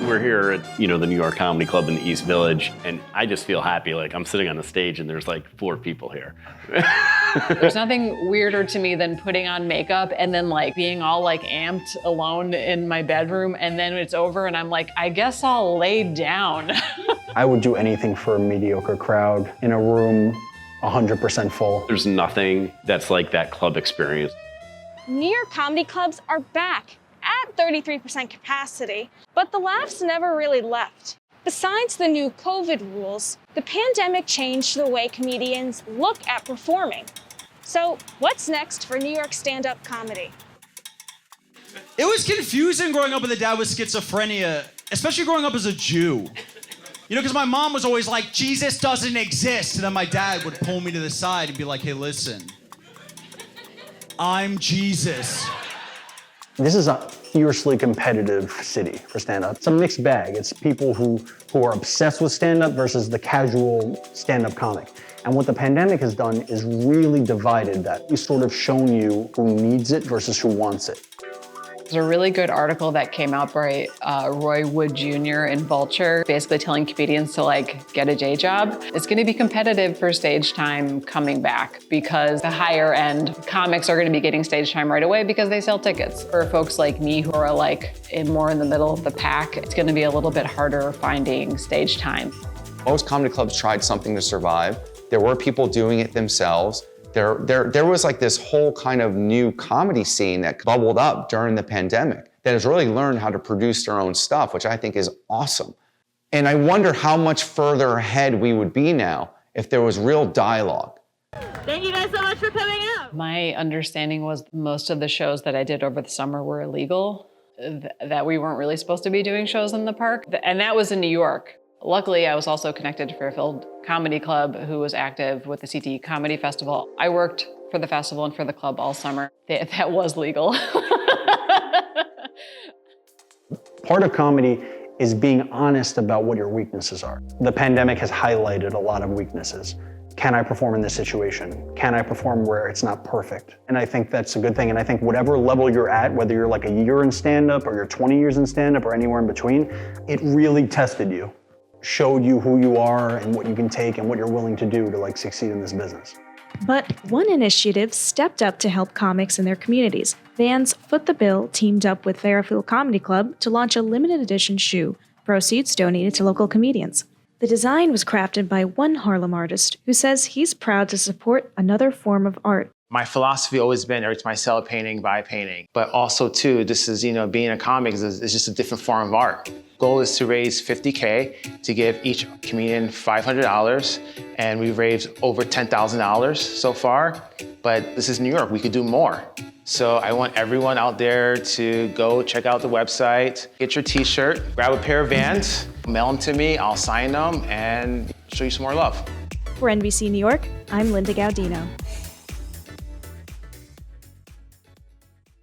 We're here at, the New York Comedy Club in the East Village, and I just feel happy. Like, I'm sitting on the stage and there's like 4 people here. There's nothing weirder to me than putting on makeup and then like being all like amped alone in my bedroom, and then it's over and I'm like, I guess I'll lay down. I would do anything for a mediocre crowd in a room 100% full. There's nothing that's like that club experience. New York comedy clubs are back at 33% capacity, but the laughs never really left. Besides the new COVID rules, the pandemic changed the way comedians look at performing. So what's next for New York stand-up comedy? It was confusing growing up with a dad with schizophrenia, especially growing up as a Jew. Because my mom was always like, Jesus doesn't exist. And then my dad would pull me to the side and be like, hey, listen, I'm Jesus. This is a fiercely competitive city for stand-up. It's a mixed bag. It's people who are obsessed with stand-up versus the casual stand-up comic. And what the pandemic has done is really divided that. We've sort of shown you who needs it versus who wants it. There's a really good article that came out by Roy Wood Jr. in Vulture, basically telling comedians to like get a day job. It's gonna be competitive for stage time coming back because the higher end comics are gonna be getting stage time right away because they sell tickets. For folks like me who are like more in the middle of the pack, it's gonna be a little bit harder finding stage time. Most comedy clubs tried something to survive. There were people doing it themselves. There was like this whole kind of new comedy scene that bubbled up during the pandemic that has really learned how to produce their own stuff, which I think is awesome. And I wonder how much further ahead we would be now if there was real dialogue. Thank you guys so much for coming out. My understanding was most of the shows that I did over the summer were illegal, that we weren't really supposed to be doing shows in the park, and that was in New York. Luckily, I was also connected to Fairfield Comedy Club, who was active with the CT Comedy Festival. I worked for the festival and for the club all summer. That was legal. Part of comedy is being honest about what your weaknesses are. The pandemic has highlighted a lot of weaknesses. Can I perform in this situation? Can I perform where it's not perfect? And I think that's a good thing. And I think whatever level you're at, whether you're like a year in stand-up or you're 20 years in stand-up or anywhere in between, it really tested you. Showed you who you are and what you can take and what you're willing to do to like succeed in this business. But one initiative stepped up to help comics in their communities. Vans Foot the Bill teamed up with Fairfield Comedy Club to launch a limited edition shoe, proceeds donated to local comedians. The design was crafted by one Harlem artist who says he's proud to support another form of art. My philosophy always been, every time I sell a painting, buy a painting. But also too, this is, being a comic is just a different form of art. Goal is to raise $50K to give each comedian $500, and we've raised over $10,000 so far. But this is New York, we could do more. So I want everyone out there to go check out the website, get your t-shirt, grab a pair of Vans, mail them to me, I'll sign them, and show you some more love. For NBC New York, I'm Linda Gaudino.